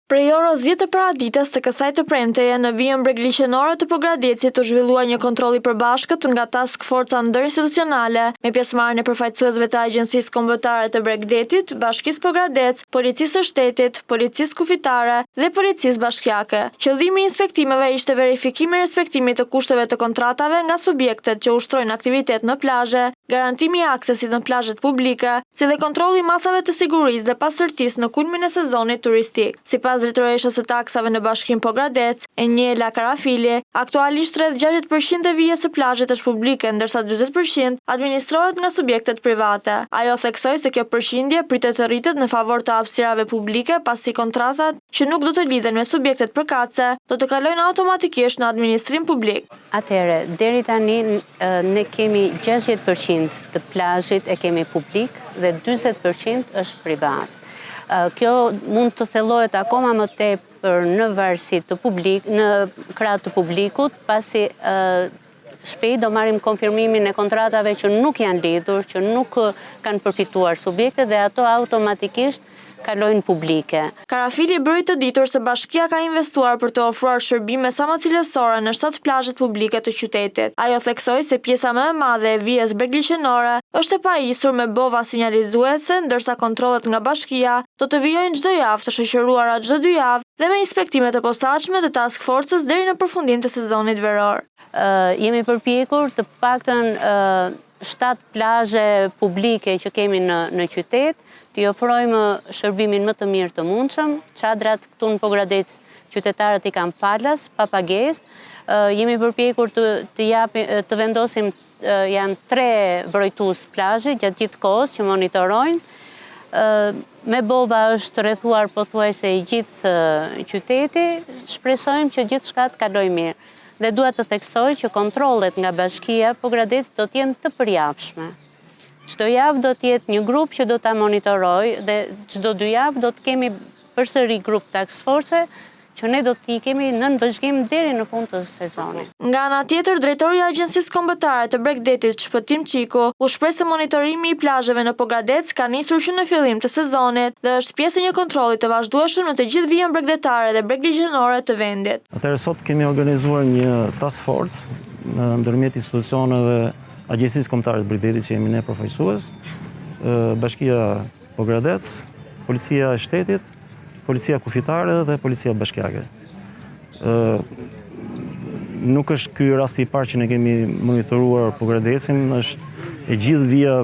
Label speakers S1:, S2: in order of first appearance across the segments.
S1: Prej orës 10 të paradites të kësaj të premteje në vijën bregliqenore të Pogradecit të zhvillua një kontroll i përbashkët nga Task Forca ndërinstitucionale me pjesëmarrjen e përfaqësuesve të Agjencisë Kombëtare të Bregdetit, Bashkisë Pogradec, Policisë së Shtetit, Policisë Kufitare dhe Policisë Bashkiake. Qëllimi i inspektimeve ishte verifikimi i respektimit të kushteve të kontratave nga subjektet që ushtrojnë aktivitet në plazhe, garantimi i aksesit në plazhet publike, si dhe kontrolli i masave të sigurisë dhe pastërtisë në kulmin e sezonit turistik. Sipas drejtoreshës së taksave në Bashkinë Pogradec, Enjela Karafili, aktualisht rreth 60% e vijës së plazhet është publike, ndërsa 40% administrohet nga subjektet private. Ajo theksoi se kjo përqindje pritet të rritet në favor të hapësirave publike, pasi kontratat që nuk do të lidhen me subjektet përkatëse do të kalojnë automatikisht në administrim publik.
S2: Atëherë, deri tani ne kemi 60% të plazhit e kemi publik dhe 40% është privat. Kjo mund të thellohet akoma më tepër në varësi të në krah të publikut, pasi shpejt do marrim konfirmimin e kontratave që nuk janë lidhur, që nuk kanë përfituar subjekte dhe ato automatikisht kalojnë publike.
S1: Karafili bëri të ditur se bashkia ka investuar për të ofruar shërbime sa më cilësore në 7 plazhet publike të qytetit. Ajo theksoi se pjesa më e madhe e vijës bregliqenore është e pajisur me bova sinjalizuese, ndërsa kontrollet nga bashkia do të vijojnë çdo javë, të shoqëruara çdo 2 javë dhe me inspektime të posaçme të Task Forcës deri në përfundim të sezonit veror.
S2: Jemi përpjekur të paktën 7 plazhe publike që kemi në qytet, t'i ofrojmë shërbimin më të mirë të mundshëm. Çadrat këtu në Pogradec qytetarët i kanë falas, pa pagesë. Jemi përpjekur të vendosim, janë 3 vrojtues plazhi gjatë gjithë kohës që monitorojnë. Me bova është rrethuar pothuajse i gjithë qyteti, shpresojmë që gjithçka të kalojë mirë. Dhe dua të theksoj që kontrollet nga Bashkia Pogradec do të jenë të përjavshme. Çdo javë do të jetë një grup që do ta monitorojë dhe çdo 2 javë do të kemi përsëri grup task force që ne do t'i kemi nën vëzhgim deri në fund të sezonit.
S1: Nga ana tjetër, drejtori i Agjencisë Kombëtare të Bregdetit, Shpëtim Qiku, u shpreh se monitorimi i plazheve në Pogradec ka nisur që në fillim të sezonit dhe është pjesë e një kontrolli të vazhdueshëm në të gjithë vijën bregdetare dhe bregliqenore të vendit.
S3: Atëherë sot kemi organizuar një task force ndërmjet institucioneve Agjencisë Kombëtare të Bregdetit që jemi ne përfaqësues, Bashkia Pogradec, Policia e Shtetit, Policia Kufitare dhe Policia Bashkiake. Nuk është ky rasti i parë që ne kemi monitoruar Pogradecin, është e gjithë vija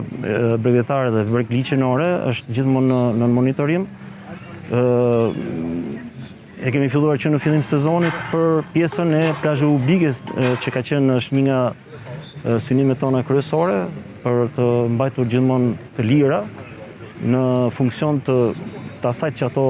S3: bregdetare dhe bregliqenore, është gjithmonë në monitorim. E kemi filluar që në fillim sezonit për pjesën e plazheve publike që ka qenë është një nga synimet tona kryesore për të mbajtur gjithmonë të lira në funksion të asaj që ato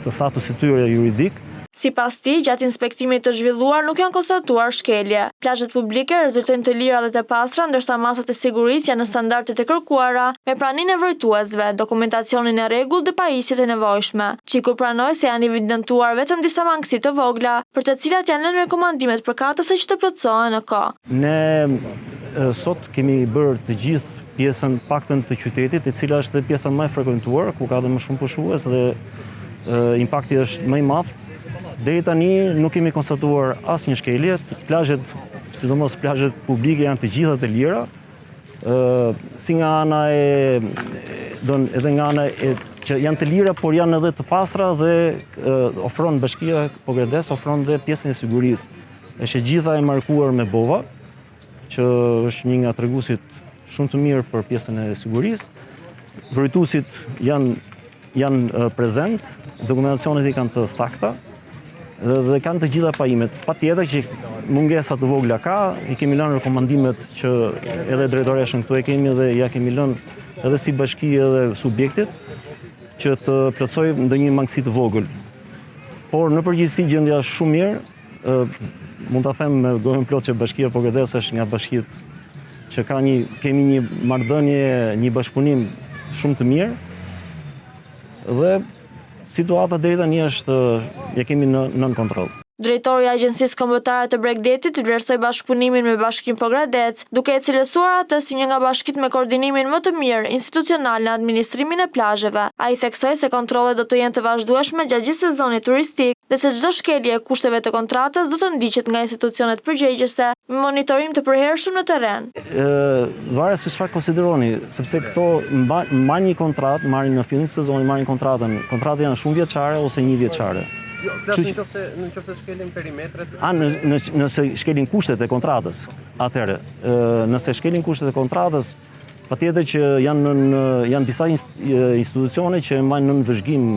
S3: të statusit tyre juridik.
S1: Sipas tij, gjatë inspektimit të zhvilluar nuk janë konstatuar shkelje. Plazhet publike rezultojnë të lira dhe të pastra, ndërsa masat e sigurisë janë në standardet e kërkuara, me praninë e vrojtuesve, dokumentacionin e rregullt dhe pajisjet e nevojshme. Qiku pranoi se janë evidentuar vetëm disa mangësi të vogla, për të cilat janë lënë rekomandimet përkatëse që të plotësohen në kohë.
S3: Ne sot kemi bërë të gjithë pjesën paktën të qytetit, e cila është dhe pjesa më e frekuentuar, ku ka dhe më shumë pushues dhe impakti është më i madh. Deri tani nuk kemi konstatuar asnjë shkelje. Plazhet, sidomos plazhet publike, janë të gjitha të lira. Si nga ana edhe nga ana që janë të lira, por janë edhe të pastra dhe ofron Bashkia Pogradec, ofron dhe pjesën e sigurisë. Është e gjitha e markuar me bova, që është një nga treguesit shumë të mirë për pjesën e sigurisë. Vrojtuesit janë prezent, dokumentacionet i kanë të sakta dhe kanë të gjitha pajimet. Patjetër që mungesa të vogla ka, i kemi lënë rekomandimet që edhe drejtoreshën këtu e kemi dhe ja kemi lënë edhe si bashki edhe subjektit që të plotësojë ndonjë mangësi të vogël. Por në përgjithësi gjendja është shumë mirë. Mund ta them me gojën plot që Bashkia Pogradec është nga bashkitë që kemi një marrëdhënie, një bashkëpunim shumë të mirë dhe situata deri tani është, ja kemi nën kontroll.
S1: Drejtori i Agjencisë Kombëtare të Bregdetit vlerësoi bashkëpunimin me Bashkinë Pogradec, duke e cilësuar atë si një nga bashkitë me koordinimin më të mirë institucional në administrimin e plazheve. Ai theksoi se kontrollet do të jenë të vazhdueshme gjatë gjithë sezonit turistik dhe se çdo shkelje e kushteve të kontratës do të ndiqet nga institucionet përgjegjëse me monitorim të përhershëm në terren.
S3: Varet se çfarë konsideroni, sepse këto marrin një kontratë, marrin në fillim të sezonit, marrin kontratën. Kontratat janë shumë vjeçare ose 1 vjeçare.
S4: Nëse shkelin perimetret?
S3: Nëse shkelin kushtet e kontratës, atëherë, nëse shkelin kushtet e kontratës, patjetër që janë disa institucione që mbajnë nën vëzhgim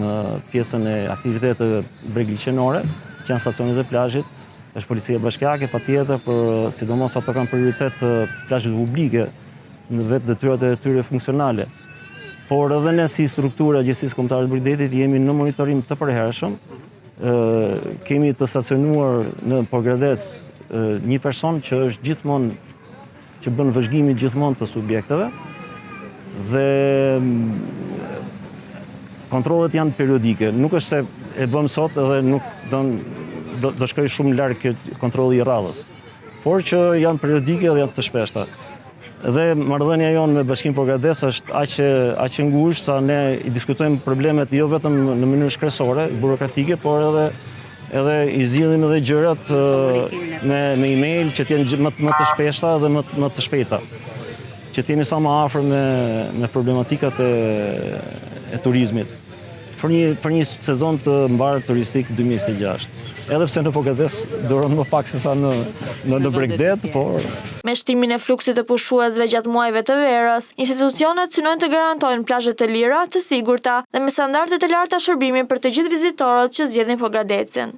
S3: pjesën e aktiviteteve bregliqenore, që janë stacionet e plazhit, është policia bashkiake, patjetër, por sidomos ato kanë prioritet plazhet publike në vetë detyrat e tyre funksionale. Por edhe ne si struktura e Agjencisë Kombëtare të Bregdetit jemi në monitorim të përhershëm. Kemi të stacionuar në Pogradec një person që është gjithmonë, që bën vëzhgimin gjithmonë të subjekteve dhe kontrollet janë periodike. Nuk është se e bëm sot edhe nuk do shkoj shumë larg kontrolli i radhës, por që janë periodike dhe janë të shpeshta. Dhe marrëdhënia jonë me Bashkinë Pogradec është aq e ngushtë sa ne i diskutojmë problemet jo vetëm në mënyrë shkresore, burokratike, por edhe i zgjidhim edhe gjërat me email që të jenë më të shpeshta dhe më të shpejta, që të jeni sa më afër me problematikat e turizmit. Për një sezon të mbar turistik 2026. Edhe pse në Pogradec duron më pak se sa në Bregdet, por...
S1: Me shtimin e fluksit të pushuesve gjatë muajve të verës, institucionet synojnë të garantojnë plazhe të lira, të sigurta dhe me standarde të larta shërbimi për të gjithë vizitorët që zgjedhin Pogradecin.